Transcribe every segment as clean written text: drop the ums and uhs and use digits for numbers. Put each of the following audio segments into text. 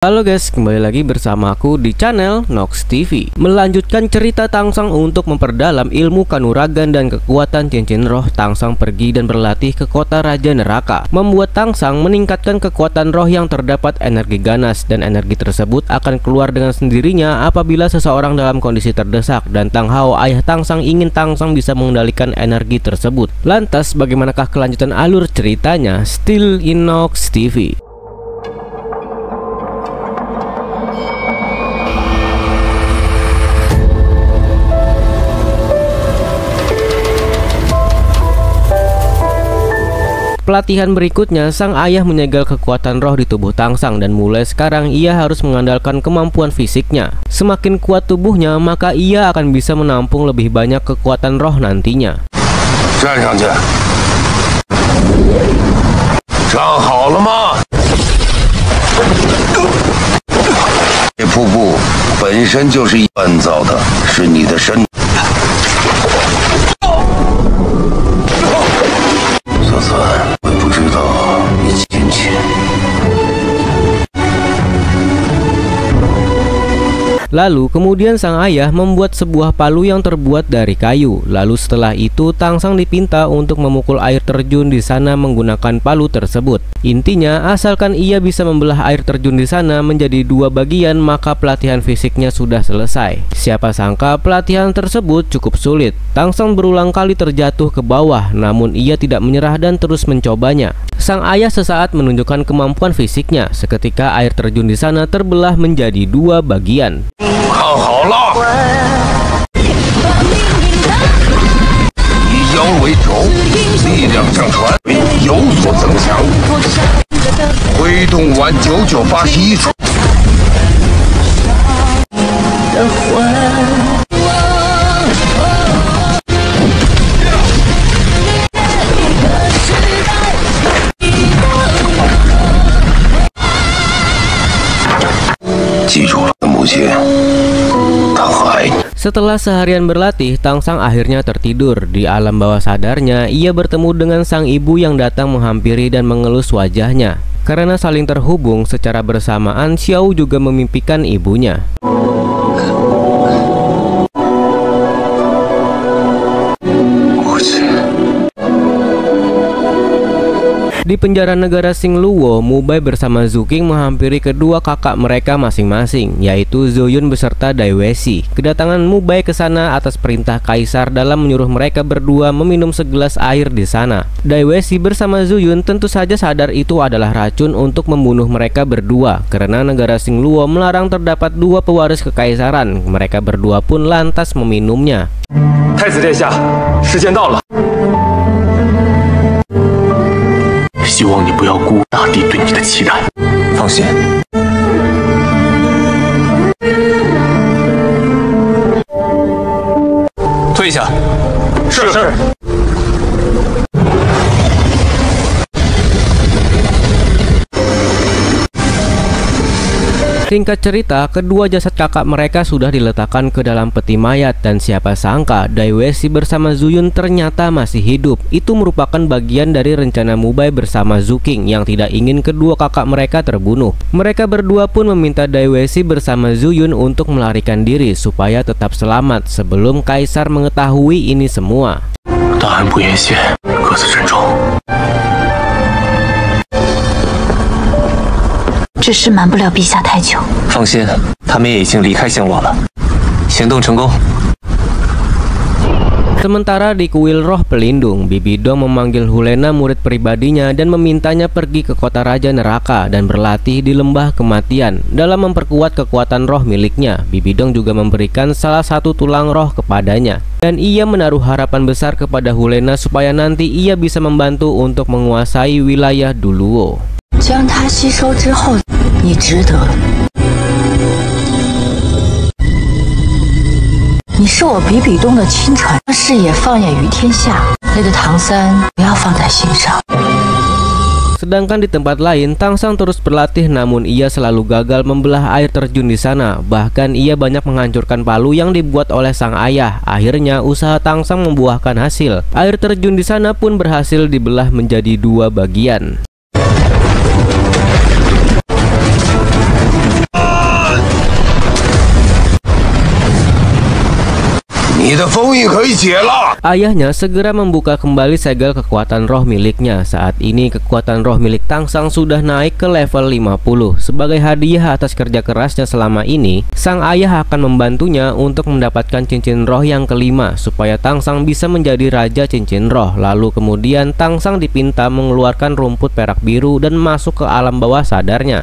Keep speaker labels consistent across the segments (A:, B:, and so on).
A: Halo guys, kembali lagi bersama aku di channel Nox TV. Melanjutkan cerita Tangsang untuk memperdalam ilmu kanuragan dan kekuatan cincin roh. Tangsang pergi dan berlatih ke kota Raja Neraka, membuat Tangsang meningkatkan kekuatan roh yang terdapat energi ganas, dan energi tersebut akan keluar dengan sendirinya apabila seseorang dalam kondisi terdesak. Dan Tang Hao, ayah Tangsang, ingin Tangsang bisa mengendalikan energi tersebut. Lantas bagaimanakah kelanjutan alur ceritanya? Still in Nox TV. Pelatihan berikutnya, sang ayah menyegel kekuatan roh di tubuh Tangsang, dan mulai sekarang ia harus mengandalkan kemampuan fisiknya. Semakin kuat tubuhnya, maka ia akan bisa menampung lebih banyak kekuatan roh nantinya. Lalu kemudian sang ayah membuat sebuah palu yang terbuat dari kayu. Lalu setelah itu Tangsang dipinta untuk memukul air terjun di sana menggunakan palu tersebut. Intinya, asalkan ia bisa membelah air terjun di sana menjadi dua bagian, maka pelatihan fisiknya sudah selesai. Siapa sangka pelatihan tersebut cukup sulit. Tangsang berulang kali terjatuh ke bawah, namun ia tidak menyerah dan terus mencobanya. Sang ayah sesaat menunjukkan kemampuan fisiknya. Seketika air terjun di sana terbelah menjadi dua bagian. Setelah seharian berlatih, Tangsang akhirnya tertidur. Di alam bawah sadarnya, ia bertemu dengan sang ibu yang datang menghampiri dan mengelus wajahnya. Karena saling terhubung secara bersamaan, Xiao juga memimpikan ibunya. Di penjara negara Xingluo, Mu Bai bersama Zhu Qing menghampiri kedua kakak mereka masing-masing, yaitu Zhou Yun beserta Dai Weishi. Kedatangan Mu Bai ke sana atas perintah kaisar dalam menyuruh mereka berdua meminum segelas air di sana. Dai Weishi bersama Zhou Yun tentu saja sadar itu adalah racun untuk membunuh mereka berdua, karena negara Xingluo melarang terdapat dua pewaris kekaisaran. Mereka berdua pun lantas meminumnya. Singkat cerita, kedua jasad kakak mereka sudah diletakkan ke dalam peti mayat, dan siapa sangka Dai Weishi bersama Zhu Yun ternyata masih hidup. Itu merupakan bagian dari rencana Mu Bai bersama Zhu Qing yang tidak ingin kedua kakak mereka terbunuh. Mereka berdua pun meminta Dai Weishi bersama Zhu Yun untuk melarikan diri supaya tetap selamat sebelum kaisar mengetahui ini semua.
B: 这事瞒不了陛下太久。
C: 放心，他们也已经离开星罗了。行动成功。
A: Sementara di kuil roh pelindung, Bibi Dong memanggil Hulena, murid pribadinya, dan memintanya pergi ke kota Raja Neraka dan berlatih di lembah kematian. Dalam memperkuat kekuatan roh miliknya, Bibi Dong juga memberikan salah satu tulang roh kepadanya. Dan ia menaruh harapan besar kepada Hulena supaya nanti ia bisa membantu untuk menguasai wilayah Duluo.
B: 将它吸收之后，你值得。你是我比比东的亲传，将视野放眼于天下，累的唐三不要放在心上。
A: Sedangkan di tempat lain, Tangsang terus berlatih namun ia selalu gagal membelah air terjun di sana. Bahkan ia banyak menghancurkan palu yang dibuat oleh sang ayah. Akhirnya usaha Tangsang membuahkan hasil. Air terjun di sana pun berhasil dibelah menjadi dua bagian. Ayahnya segera membuka kembali segel kekuatan roh miliknya. Saat ini kekuatan roh milik Tangsang sudah naik ke level 50. Sebagai hadiah atas kerja kerasnya selama ini, sang ayah akan membantunya untuk mendapatkan cincin roh yang kelima supaya Tangsang bisa menjadi raja cincin roh. Lalu kemudian Tangsang dipinta mengeluarkan rumput perak biru dan masuk ke alam bawah sadarnya.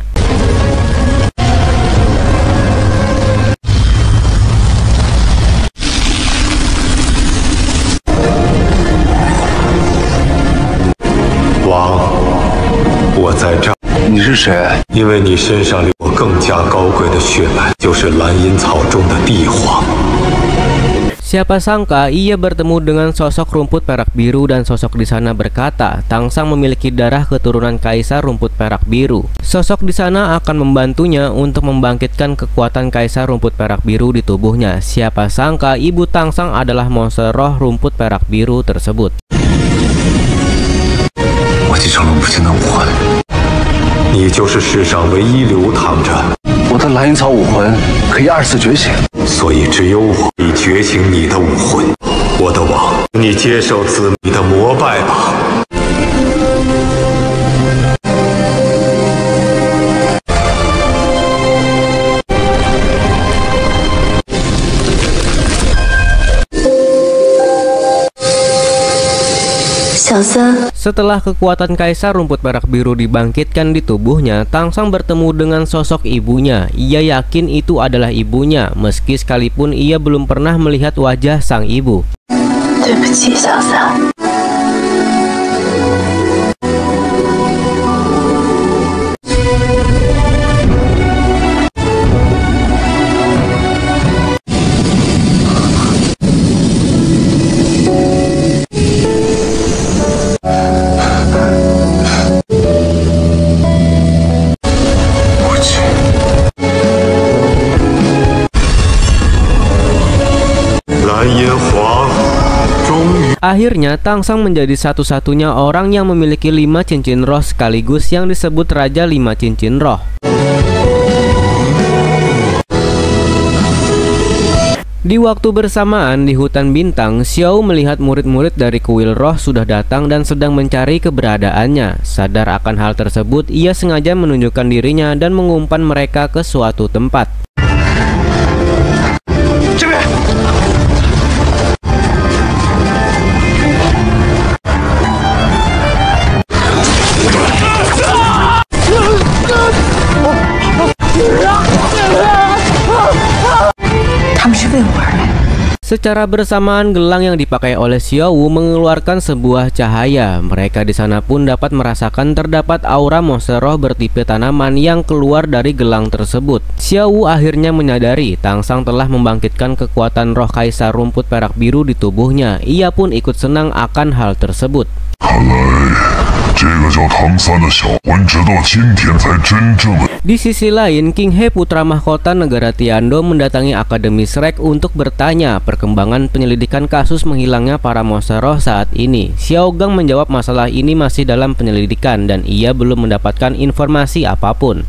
A: Siapa sangka ia bertemu dengan sosok rumput perak biru dan sosok di sana berkata, Tangsang memiliki darah keturunan kaisar rumput perak biru. Sosok di sana akan membantunya untuk membangkitkan kekuatan kaisar rumput perak biru di tubuhnya. Siapa sangka ibu Tangsang adalah monster roh rumput perak biru tersebut. Setelah kekuatan kaisar rumput perak biru dibangkitkan di tubuhnya, Tangsang bertemu dengan sosok ibunya. Ia yakin itu adalah ibunya, meski sekalipun ia belum pernah melihat wajah sang ibu. Akhirnya Tangsang menjadi satu-satunya orang yang memiliki 5 cincin roh sekaligus yang disebut Raja 5 Cincin Roh. Di waktu bersamaan di hutan bintang, Xiao melihat murid-murid dari kuil roh sudah datang dan sedang mencari keberadaannya. Sadar akan hal tersebut, ia sengaja menunjukkan dirinya dan mengumpan mereka ke suatu tempat. Secara bersamaan gelang yang dipakai oleh Xiao mengeluarkan sebuah cahaya. Mereka di sana pun dapat merasakan terdapat aura monster roh bertipe tanaman yang keluar dari gelang tersebut. Xiao akhirnya menyadari Tangsang telah membangkitkan kekuatan roh kaisar rumput perak biru di tubuhnya. Ia pun ikut senang akan hal tersebut. Di sisi lain, King He putra mahkota negara Tiando mendatangi Akademi Shrek untuk bertanya perkembangan penyelidikan kasus menghilangnya para monster roh saat ini. Xiao Gang menjawab masalah ini masih dalam penyelidikan dan ia belum mendapatkan informasi apapun.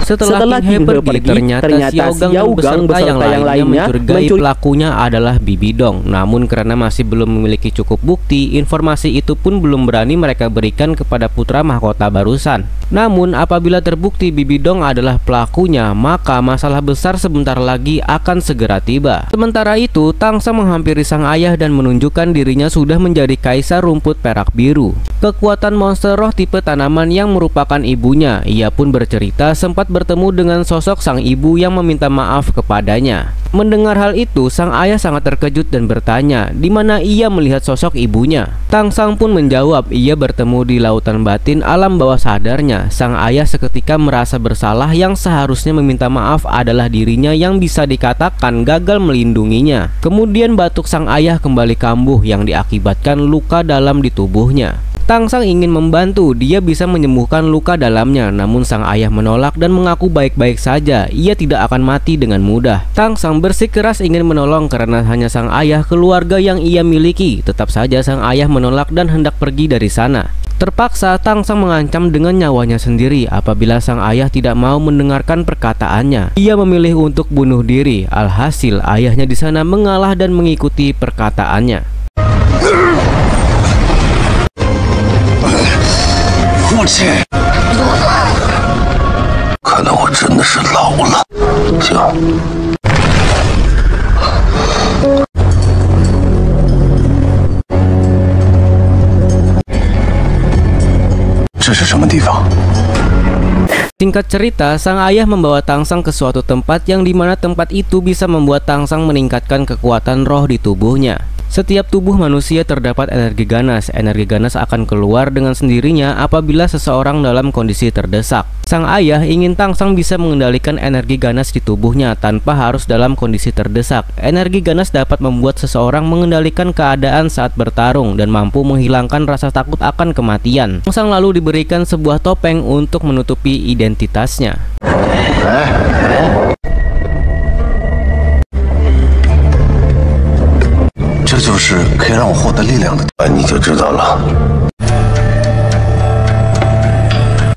A: Setelah King He pergi, ternyata Xiao Gang beserta yang lainnya mencurigai pelakunya adalah Bibi Dong. Namun karena masih belum memiliki cukup bukti, informasi itu pun belum berani mereka berikan kepada putra mahkota barusan. Namun apabila terbukti Bibi Dong adalah pelakunya, maka masalah besar sebentar lagi akan segera tiba. Sementara itu, Tangsang menghampiri sang ayah dan menunjukkan dirinya sudah menjadi kaisar rumput perak biru. Kekuatan monster roh tipe tanaman yang merupakan ibunya. Ia pun bercerita sempat bertemu dengan sosok sang ibu yang meminta maaf kepadanya. Mendengar hal itu, sang ayah sangat terkejut dan bertanya di mana ia melihat sosok ibunya. Tangsang pun menjawab ia bertemu di lautan batin alam bawah sadarnya. Sang ayah seketika merasa bersalah yang seharusnya meminta maaf adalah dirinya yang bisa dikatakan gagal melindunginya. Kemudian batuk sang ayah kembali kambuh yang diakibatkan luka dalam di tubuhnya. Tangsang ingin membantu, dia bisa menyembuhkan luka dalamnya, namun sang ayah menolak dan mengaku baik-baik saja, ia tidak akan mati dengan mudah. Tangsang bersikeras ingin menolong karena hanya sang ayah keluarga yang ia miliki. Tetap saja sang ayah menolak dan hendak pergi dari sana. Terpaksa Tangsang mengancam dengan nyawanya sendiri apabila sang ayah tidak mau mendengarkan perkataannya. Ia memilih untuk bunuh diri. Alhasil ayahnya di sana mengalah dan mengikuti perkataannya.
C: 父亲，看来我真的是老了。行。这是什么地方？
A: Singkat cerita, sang ayah membawa Tangsang ke suatu tempat yang dimana tempat itu bisa membuat Tangsang meningkatkan kekuatan roh di tubuhnya. Setiap tubuh manusia terdapat energi ganas. Energi ganas akan keluar dengan sendirinya apabila seseorang dalam kondisi terdesak. Sang ayah ingin Tangsang bisa mengendalikan energi ganas di tubuhnya tanpa harus dalam kondisi terdesak. Energi ganas dapat membuat seseorang mengendalikan keadaan saat bertarung dan mampu menghilangkan rasa takut akan kematian. Tangsang lalu diberikan sebuah topeng untuk menutupi identitasnya.
C: 这就是可以让我获得力量的，你就知道了。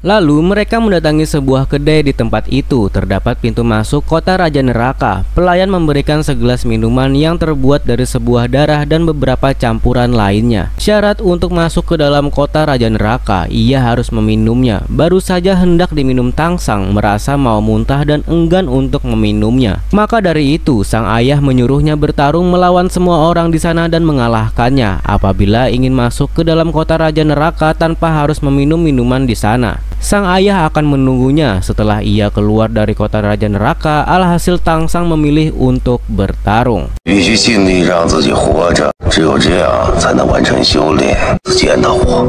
A: Lalu mereka mendatangi sebuah kedai di tempat itu. Terdapat pintu masuk kota Raja Neraka. Pelayan memberikan segelas minuman yang terbuat dari sebuah darah dan beberapa campuran lainnya. Syarat untuk masuk ke dalam kota Raja Neraka, ia harus meminumnya. Baru saja hendak diminum, Tangsang merasa mau muntah dan enggan untuk meminumnya. Maka dari itu, sang ayah menyuruhnya bertarung melawan semua orang di sana dan mengalahkannya. Apabila ingin masuk ke dalam kota Raja Neraka tanpa harus meminum minuman di sana, sang ayah akan menunggunya. Setelah ia keluar dari kota Raja Neraka, alhasil Tangsang memilih untuk bertarung.
C: 必须尽力让自己活着，只有这样才能完成修炼，见到我。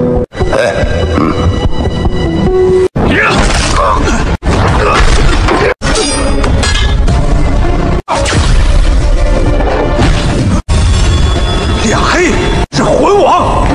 C: 两黑是魂王。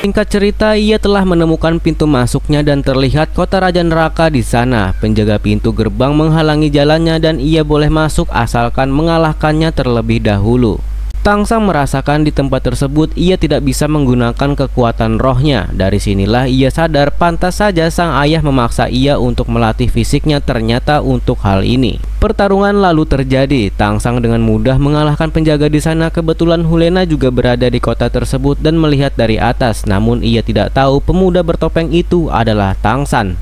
A: Singkat cerita, ia telah menemukan pintu masuknya dan terlihat kota Raja Neraka di sana. Penjaga pintu gerbang menghalangi jalannya dan ia boleh masuk asalkan mengalahkannya terlebih dahulu. Tangsang merasakan di tempat tersebut ia tidak bisa menggunakan kekuatan rohnya. Dari sinilah ia sadar pantas saja sang ayah memaksa ia untuk melatih fisiknya ternyata untuk hal ini. Pertarungan lalu terjadi. Tangsang dengan mudah mengalahkan penjaga di sana. Kebetulan Hulena juga berada di kota tersebut dan melihat dari atas. Namun ia tidak tahu pemuda bertopeng itu adalah Tangsang.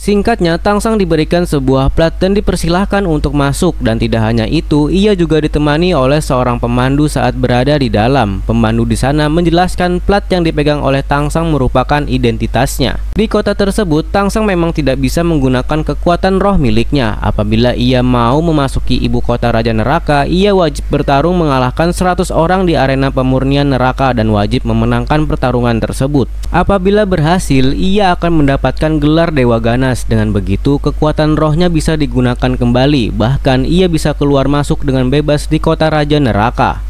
A: Singkatnya, Tangsang diberikan sebuah plat dan dipersilahkan untuk masuk. Dan tidak hanya itu, ia juga ditemani oleh seorang pemandu saat berada di dalam. Pemandu di sana menjelaskan plat yang dipegang oleh Tangsang merupakan identitasnya. Di kota tersebut, Tangsang memang tidak bisa menggunakan kekuatan roh miliknya. Apabila ia mau memasuki ibu kota Raja Neraka, ia wajib bertarung mengalahkan 100 orang di arena pemurnian neraka dan wajib memenangkan pertarungan tersebut. Apabila berhasil, ia akan mendapatkan gelar Dewa Ganas. Dengan begitu, kekuatan rohnya bisa digunakan kembali. Bahkan ia bisa keluar masuk dengan bebas di kota Raja Neraka.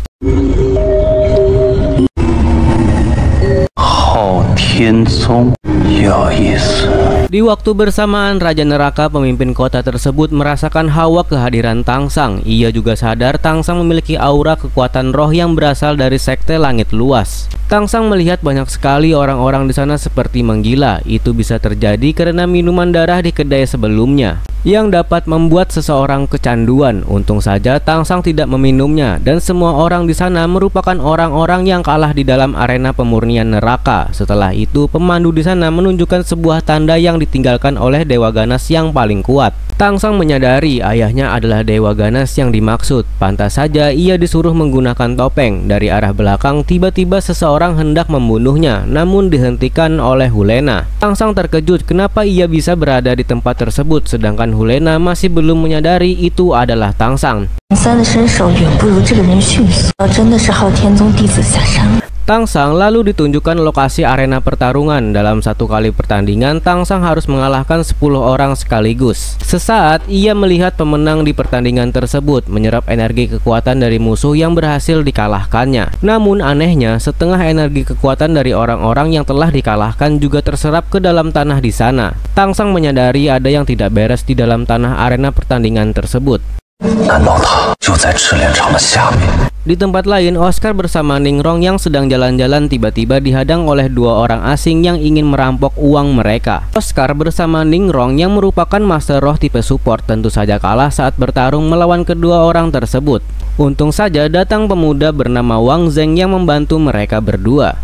A: Di waktu bersamaan, Raja Neraka, pemimpin kota tersebut, merasakan hawa kehadiran Tangsang. Ia juga sadar Tangsang memiliki aura kekuatan roh yang berasal dari sekte langit luas. Tangsang melihat banyak sekali orang-orang di sana seperti menggila. Itu bisa terjadi karena minuman darah di kedai sebelumnya. yang dapat membuat seseorang kecanduan. Untung saja Tangsang tidak meminumnya dan semua orang di sana merupakan orang-orang yang kalah di dalam arena pemurnian neraka. Setelah itu, pemandu di sana menunjukkan sebuah tanda yang ditinggalkan oleh Dewa Ganas yang paling kuat. Tangsang menyadari ayahnya adalah Dewa Ganas yang dimaksud. Pantas saja ia disuruh menggunakan topeng. Dari arah belakang, tiba-tiba seseorang hendak membunuhnya, namun dihentikan oleh Hulena. Tangsang terkejut kenapa ia bisa berada di tempat tersebut, sedangkan Hulena masih belum menyadari itu adalah Tangsang. Tangsang lalu ditunjukkan lokasi arena pertarungan. Dalam satu kali pertandingan, Tangsang harus mengalahkan 10 orang sekaligus. Sesaat ia melihat pemenang di pertandingan tersebut menyerap energi kekuatan dari musuh yang berhasil dikalahkannya. Namun anehnya, setengah energi kekuatan dari orang-orang yang telah dikalahkan juga terserap ke dalam tanah di sana. Tangsang menyadari ada yang tidak beres di dalam tanah arena pertandingan tersebut. Di tempat lain, Oscar bersama Ningrong yang sedang jalan-jalan tiba-tiba dihadang oleh dua orang asing yang ingin merampok uang mereka. Oscar bersama Ningrong yang merupakan master roh tipe support tentu saja kalah saat bertarung melawan kedua orang tersebut. Untung saja datang pemuda bernama Wang Zeng yang membantu mereka berdua.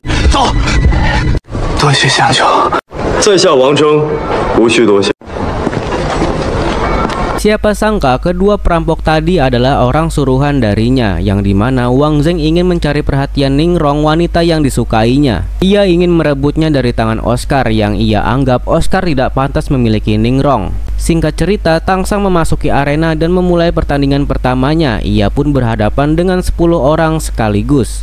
A: Siapa sangka kedua perampok tadi adalah orang suruhan darinya, yang dimana Wang Zeng ingin mencari perhatian Ningrong, wanita yang disukainya. Ia ingin merebutnya dari tangan Oscar yang ia anggap Oscar tidak pantas memiliki Ningrong. Singkat cerita, Tangsang memasuki arena dan memulai pertandingan pertamanya. Ia pun berhadapan dengan 10 orang sekaligus.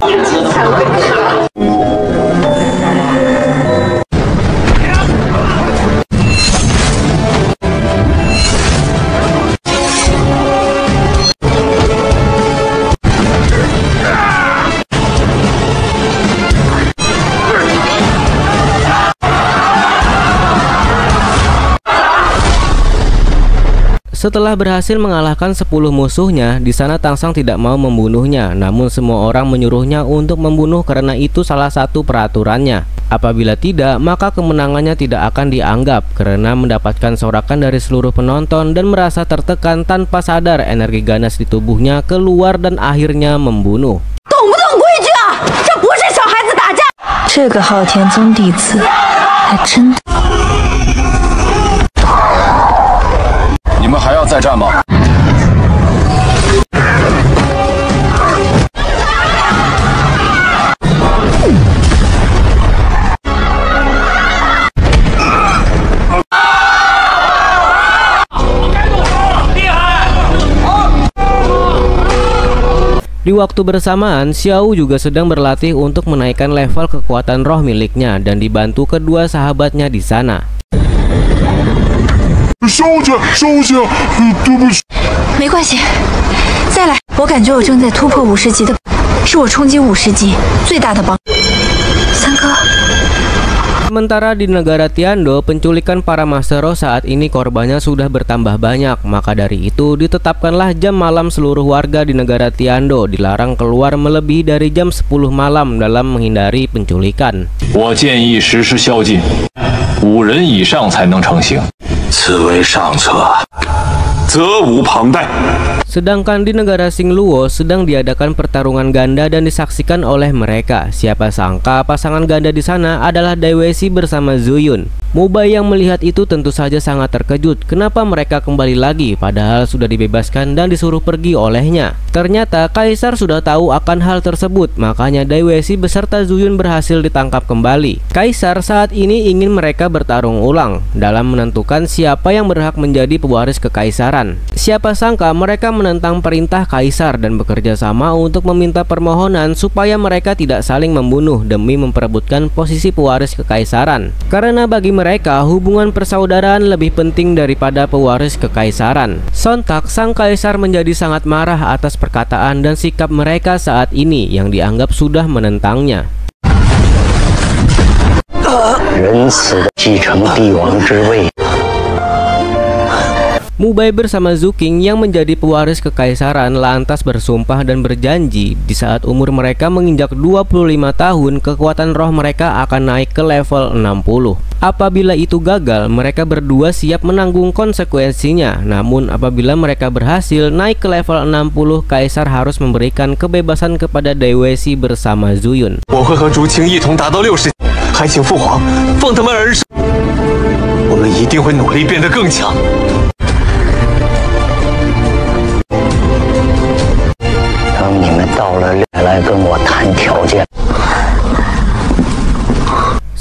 A: Setelah berhasil mengalahkan 10 musuhnya, di sana Tangsang tidak mau membunuhnya, namun semua orang menyuruhnya untuk membunuh karena itu salah satu peraturannya. Apabila tidak, maka kemenangannya tidak akan dianggap karena mendapatkan sorakan dari seluruh penonton dan merasa tertekan tanpa sadar energi ganas di tubuhnya keluar dan akhirnya membunuh. Di waktu bersamaan, Xiao juga sedang berlatih untuk menaikkan level kekuatan roh miliknya dan dibantu kedua sahabatnya di sana.
B: 没关系，再来。我感觉我正在突破50级的，是我冲击50级最大的帮。三哥。
A: Sementara di negara Tiando, penculikan para master roh saat ini korbannya sudah bertambah banyak. Maka dari itu ditetapkanlah jam malam seluruh warga di negara Tiando dilarang keluar melebihi dari jam 10 malam dalam menghindari penculikan.
D: 我建议实施宵禁，5人以上才能成行。
C: 此为上策，
D: 责无旁贷。
A: Sedangkan di negara Xingluo sedang diadakan pertarungan ganda dan disaksikan oleh mereka. Siapa sangka pasangan ganda di sana adalah Dai Weishi bersama Zuyun. Mubai yang melihat itu tentu saja sangat terkejut. Kenapa mereka kembali lagi padahal sudah dibebaskan dan disuruh pergi olehnya? Ternyata Kaisar sudah tahu akan hal tersebut, makanya Dai Weishi beserta Zuyun berhasil ditangkap kembali. Kaisar saat ini ingin mereka bertarung ulang dalam menentukan siapa yang berhak menjadi pewaris kekaisaran. Siapa sangka mereka menentang perintah Kaisar dan bekerja sama untuk meminta permohonan supaya mereka tidak saling membunuh demi memperebutkan posisi pewaris kekaisaran. Karena bagi mereka hubungan persaudaraan lebih penting daripada pewaris kekaisaran. Sontak sang Kaisar menjadi sangat marah atas perkataan dan sikap mereka saat ini yang dianggap sudah menentangnya. Mubai bersama Zuking yang menjadi pewaris kekaisaran lantas bersumpah dan berjanji di saat umur mereka menginjak 25 tahun kekuatan roh mereka akan naik ke level 60. Apabila itu gagal, mereka berdua siap menanggung konsekuensinya. Namun apabila mereka berhasil naik ke level 60, Kaisar harus memberikan kebebasan kepada Dai Wuxi bersama Zuyun.
E: 我会和竹青一同达到60，还请父皇放他们而生。我们一定会努力变得更强。
C: 当你们到了来跟我谈条件。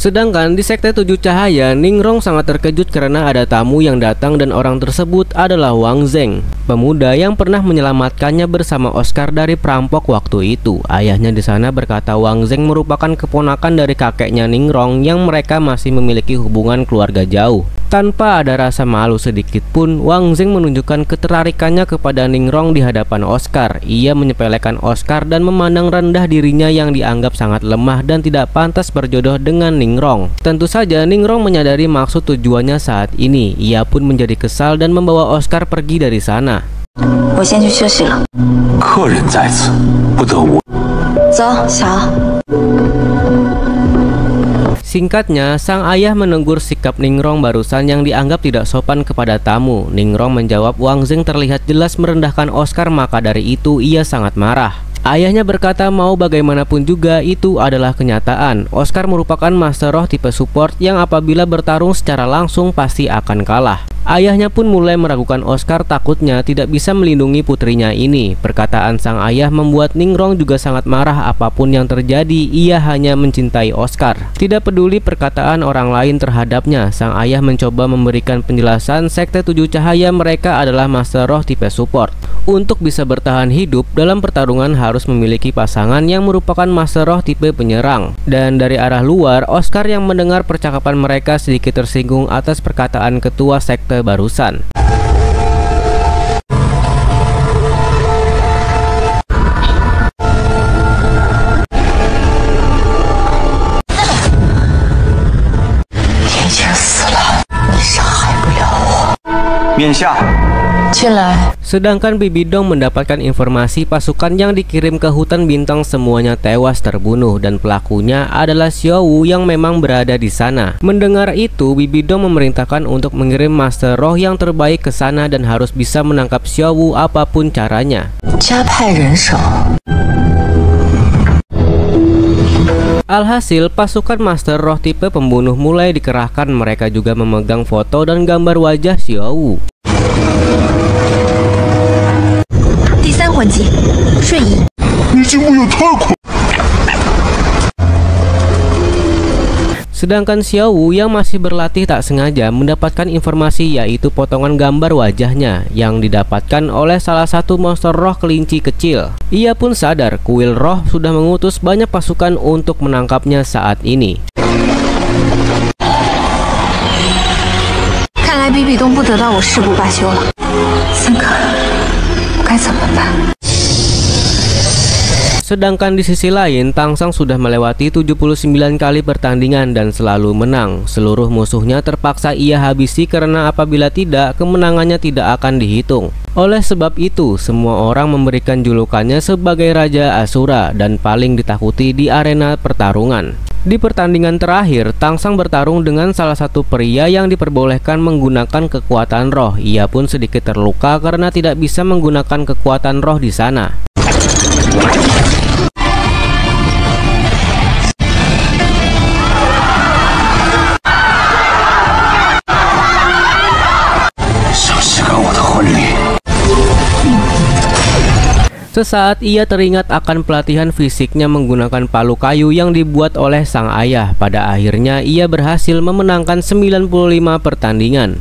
A: Sedangkan di Sekte 7 Cahaya, Ningrong sangat terkejut karena ada tamu yang datang dan orang tersebut adalah Wang Zeng, pemuda yang pernah menyelamatkannya bersama Oscar dari perampok waktu itu. Ayahnya di sana berkata Wang Zeng merupakan keponakan dari kakeknya Ningrong yang mereka masih memiliki hubungan keluarga jauh. Tanpa ada rasa malu sedikit pun, Wang Zeng menunjukkan ketertarikannya kepada Ningrong di hadapan Oscar. Ia menyepelekan Oscar dan memandang rendah dirinya yang dianggap sangat lemah dan tidak pantas berjodoh dengan Ningrong. Tentu saja Ningrong menyadari maksud tujuannya saat ini. Ia pun menjadi kesal dan membawa Oscar pergi dari sana.
B: 我先去休息了。
D: 客人在此，不得无。
B: 走，小。
A: Singkatnya, sang ayah menegur sikap Ningrong barusan yang dianggap tidak sopan kepada tamu. Ningrong menjawab Wang Zeng terlihat jelas merendahkan Oscar, maka dari itu ia sangat marah. Ayahnya berkata mau bagaimanapun juga itu adalah kenyataan. Oscar merupakan Master Roh tipe support yang apabila bertarung secara langsung pasti akan kalah. Ayahnya pun mulai meragukan Oscar, takutnya tidak bisa melindungi putrinya ini. Perkataan sang ayah membuat Ningrong juga sangat marah. Apapun yang terjadi, ia hanya mencintai Oscar. Tidak peduli perkataan orang lain terhadapnya, sang ayah mencoba memberikan penjelasan Sekte 7 Cahaya mereka adalah Master Roh tipe support. Untuk bisa bertahan hidup dalam pertarungan harus memiliki pasangan yang merupakan Master Roh tipe penyerang. Dan dari arah luar, Oscar yang mendengar percakapan mereka sedikit tersinggung atas perkataan ketua sekte barusan. Sedangkan Bibi Dong mendapatkan informasi pasukan yang dikirim ke hutan bintang semuanya tewas terbunuh dan pelakunya adalah Xiao Wu yang memang berada di sana. Mendengar itu, Bibi Dong memerintahkan untuk mengirim Master Roh yang terbaik ke sana dan harus bisa menangkap Xiao Wu apapun caranya. Alhasil, pasukan Master Roh tipe pembunuh mulai dikerahkan. Mereka juga memegang foto dan gambar wajah Xiao Wu. Sedangkan Xiao Wu yang masih berlatih tak sengaja mendapatkan informasi yaitu potongan gambar wajahnya yang didapatkan oleh salah satu monster roh kelinci kecil. Ia pun sadar kuil roh sudah mengutus banyak pasukan untuk menangkapnya saat ini.
B: 看来比比东不得到我誓不罢休了。三哥，我该怎么办？
A: Sedangkan di sisi lain, Tangsang sudah melewati 79 kali pertandingan dan selalu menang. Seluruh musuhnya terpaksa ia habisi karena apabila tidak, kemenangannya tidak akan dihitung. Oleh sebab itu, semua orang memberikan julukannya sebagai Raja Asura dan paling ditakuti di arena pertarungan. Di pertandingan terakhir, Tangsang bertarung dengan salah satu pria yang diperbolehkan menggunakan kekuatan roh. Ia pun sedikit terluka karena tidak bisa menggunakan kekuatan roh di sana. Sesaat ia teringat akan pelatihan fisiknya menggunakan palu kayu yang dibuat oleh sang ayah. Pada akhirnya ia berhasil memenangkan 95 pertandingan.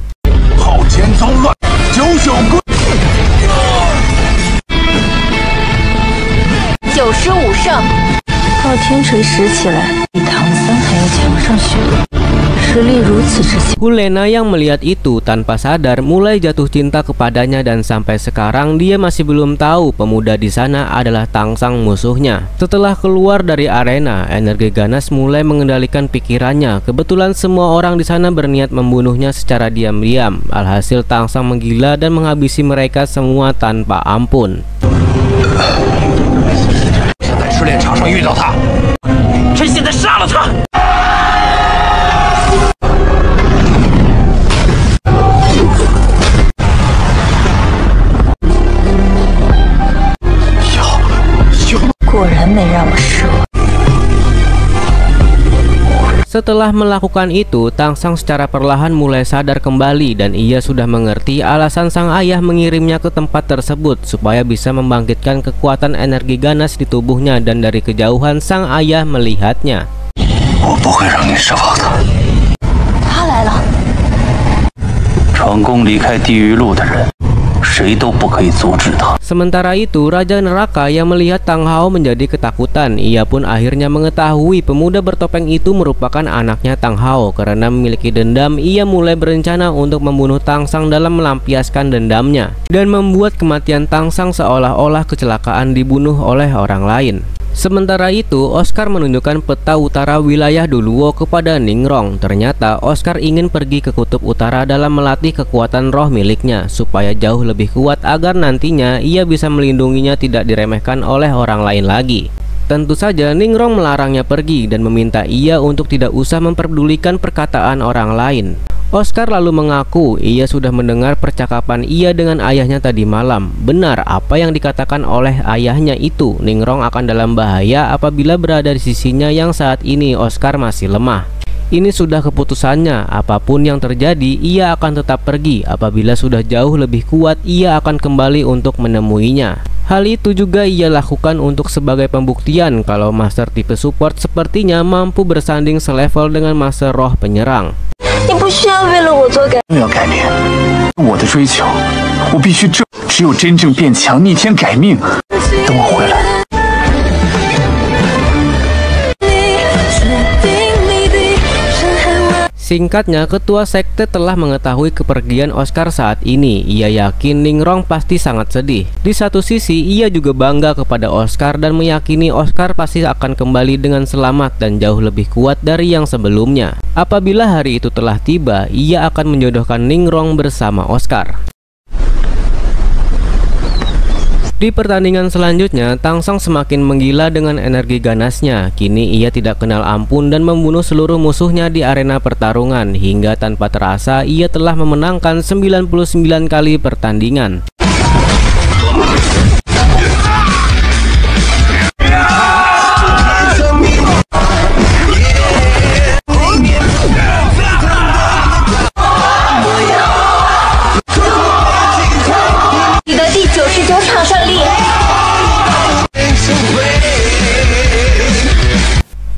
A: Hulena yang melihat itu tanpa sadar mulai jatuh cinta kepadanya dan sampai sekarang dia masih belum tahu pemuda di sana adalah Tangsang musuhnya. Setelah keluar dari arena, energi ganas mulai mengendalikan pikirannya. Kebetulan semua orang di sana berniat membunuhnya secara diam-diam. Alhasil Tangsang menggila dan menghabisi mereka semua tanpa ampun.
B: 果然没让我失望。
A: Setelah melakukan itu, Tangsang secara perlahan mulai sadar kembali dan ia sudah mengerti alasan sang ayah mengirimnya ke tempat tersebut supaya bisa membangkitkan kekuatan energi ganas di tubuhnya, dan dari kejauhan sang ayah melihatnya.
C: 我不会让你失望的。
B: 他来了。
C: 成功离开地狱路的人，谁都不可以阻止他。
A: Sementara itu, Raja Neraka yang melihat Tang Hao menjadi ketakutan. Ia pun akhirnya mengetahui pemuda bertopeng itu merupakan anaknya Tang Hao. Karena memiliki dendam, ia mulai berencana untuk membunuh Tangsang dalam melampiaskan dendamnya dan membuat kematian Tangsang seolah-olah kecelakaan dibunuh oleh orang lain. Sementara itu, Oscar menunjukkan peta utara wilayah Duluo kepada Ningrong. Ternyata Oscar ingin pergi ke kutub utara dalam melatih kekuatan roh miliknya supaya jauh lebih kuat agar nantinya ia bisa melindunginya tidak diremehkan oleh orang lain lagi. Tentu saja Ningrong melarangnya pergi dan meminta ia untuk tidak usah memperdulikan perkataan orang lain. Oscar lalu mengaku ia sudah mendengar percakapan ia dengan ayahnya tadi malam. Benar apa yang dikatakan oleh ayahnya itu, Ningrong akan dalam bahaya apabila berada di sisinya yang saat ini Oscar masih lemah. Ini sudah keputusannya, apapun yang terjadi ia akan tetap pergi. Apabila sudah jauh lebih kuat ia akan kembali untuk menemuinya. Hal itu juga ia lakukan untuk sebagai pembuktian kalau Master tipe support sepertinya mampu bersanding selevel dengan Master roh penyerang.
B: 你不需要为了我做改。
E: 要改变我的追求，我必须只有真正变强，逆天改命。等我回来。
A: Singkatnya, ketua sekte telah mengetahui kepergian Oscar saat ini. Ia yakin Ningrong pasti sangat sedih. Di satu sisi, ia juga bangga kepada Oscar dan meyakini Oscar pasti akan kembali dengan selamat dan jauh lebih kuat dari yang sebelumnya. Apabila hari itu telah tiba, ia akan menjodohkan Ningrong bersama Oscar. Di pertandingan selanjutnya, Tangsang semakin menggila dengan energi ganasnya. Kini ia tidak kenal ampun dan membunuh seluruh musuhnya di arena pertarungan. Hingga tanpa terasa ia telah memenangkan 99 kali pertandingan.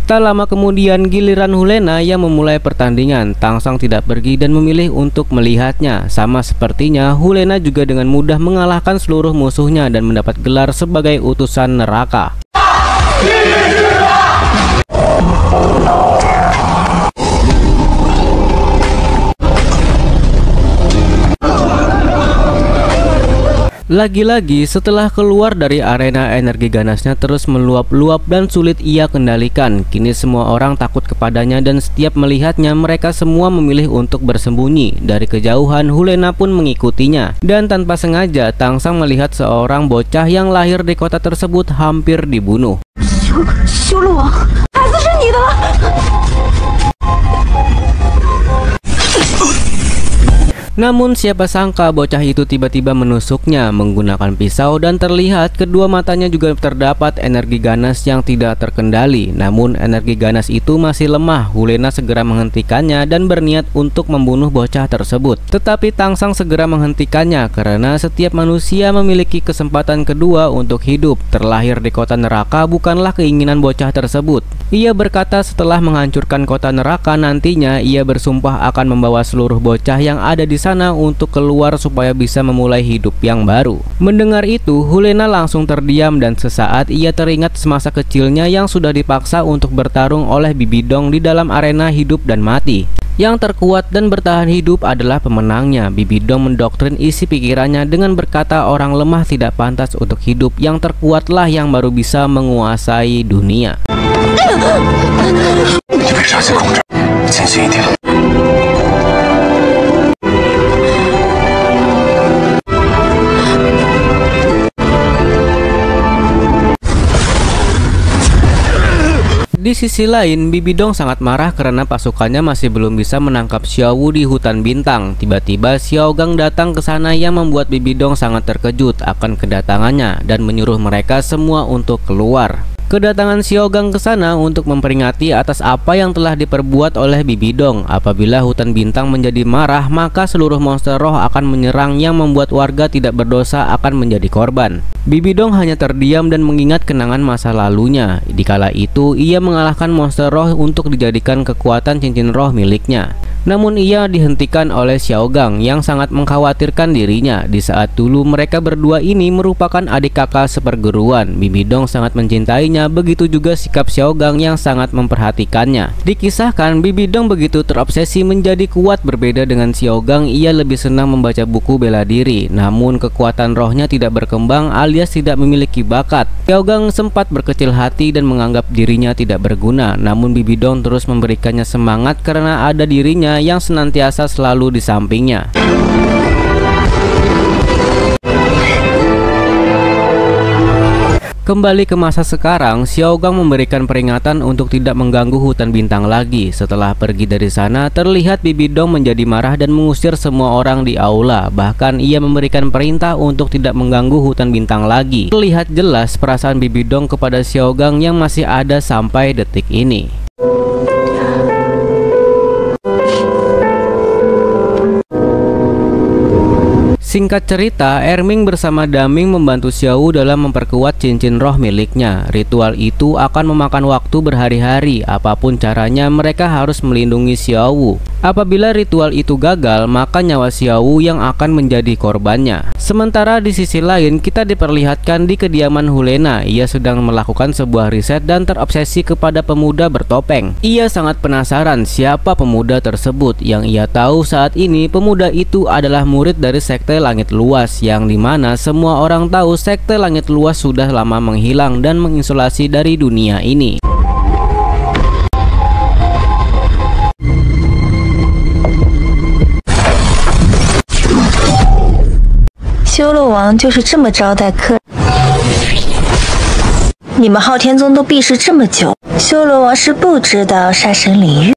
A: Tak lama kemudian giliran Hulena yang memulai pertandingan. Tangsang tidak pergi dan memilih untuk melihatnya. Sama sepertinya Hulena juga dengan mudah mengalahkan seluruh musuhnya dan mendapat gelar sebagai utusan neraka. Lagi-lagi setelah keluar dari arena, energi ganasnya terus meluap-luap dan sulit ia kendalikan. Kini semua orang takut kepadanya dan setiap melihatnya mereka semua memilih untuk bersembunyi. Dari kejauhan Hulena pun mengikutinya. Dan tanpa sengaja Tangsang melihat seorang bocah yang lahir di kota tersebut hampir dibunuh. Namun siapa sangka bocah itu tiba-tiba menusuknya menggunakan pisau dan terlihat kedua matanya juga terdapat energi ganas yang tidak terkendali. Namun energi ganas itu masih lemah. Hulena segera menghentikannya dan berniat untuk membunuh bocah tersebut. Tetapi Tangsang segera menghentikannya karena setiap manusia memiliki kesempatan kedua untuk hidup. Terlahir di kota neraka bukanlah keinginan bocah tersebut. Ia berkata setelah menghancurkan kota neraka nantinya ia bersumpah akan membawa seluruh bocah yang ada di sana untuk keluar supaya bisa memulai hidup yang baru. Mendengar itu, Hulena langsung terdiam dan sesaat ia teringat semasa kecilnya yang sudah dipaksa untuk bertarung oleh Bibidong di dalam arena hidup dan mati. Yang terkuat dan bertahan hidup adalah pemenangnya. Bibidong mendoktrin isi pikirannya dengan berkata orang lemah tidak pantas untuk hidup, yang terkuatlah yang baru bisa menguasai dunia. Di sisi lain, Bibidong sangat marah karena pasukannya masih belum bisa menangkap Xiao Wu di hutan bintang. Tiba-tiba Xiao Gang datang ke sana yang membuat Bibidong sangat terkejut akan kedatangannya dan menyuruh mereka semua untuk keluar. Kedatangan Xiaogang ke sana untuk memperingati atas apa yang telah diperbuat oleh Bibi Dong. Apabila hutan bintang menjadi marah, maka seluruh monster roh akan menyerang yang membuat warga tidak berdosa akan menjadi korban. Bibi Dong hanya terdiam dan mengingat kenangan masa lalunya. Dikala itu, ia mengalahkan monster roh untuk dijadikan kekuatan cincin roh miliknya. Namun ia dihentikan oleh Xiaogang yang sangat mengkhawatirkan dirinya. Di saat dulu mereka berdua ini merupakan adik kakak seperguruan. Bibi Dong sangat mencintainya, begitu juga sikap Xiaogang yang sangat memperhatikannya. Dikisahkan Bibi Dong begitu terobsesi menjadi kuat. Berbeda dengan Xiaogang, ia lebih senang membaca buku bela diri. Namun kekuatan rohnya tidak berkembang alias tidak memiliki bakat. Xiaogang sempat berkecil hati dan menganggap dirinya tidak berguna. Namun Bibi Dong terus memberikannya semangat karena ada dirinya yang senantiasa selalu di sampingnya. Kembali ke masa sekarang, Xiaogang memberikan peringatan untuk tidak mengganggu hutan bintang lagi. Setelah pergi dari sana, terlihat Bibi Dong menjadi marah dan mengusir semua orang di aula. Bahkan ia memberikan perintah untuk tidak mengganggu hutan bintang lagi. Terlihat jelas perasaan Bibi Dong kepada Xiaogang yang masih ada sampai detik ini. Singkat cerita, Erming bersama Daming membantu Xiao dalam memperkuat cincin roh miliknya. Ritual itu akan memakan waktu berhari-hari. Apapun caranya, mereka harus melindungi Xiao. Apabila ritual itu gagal, maka nyawa Xiao yang akan menjadi korbannya. Sementara di sisi lain, kita diperlihatkan di kediaman Hulena. Ia sedang melakukan sebuah riset dan terobsesi kepada pemuda bertopeng. Ia sangat penasaran siapa pemuda tersebut. Yang ia tahu saat ini, pemuda itu adalah murid dari sekte Langit Luas, yang dimana semua orang tahu sekte Langit Luas sudah lama menghilang dan mengisolasi dari dunia ini.
B: 修罗王就是这么招待客人。你们昊天宗都避世这么久，修罗王是不知道杀神领域。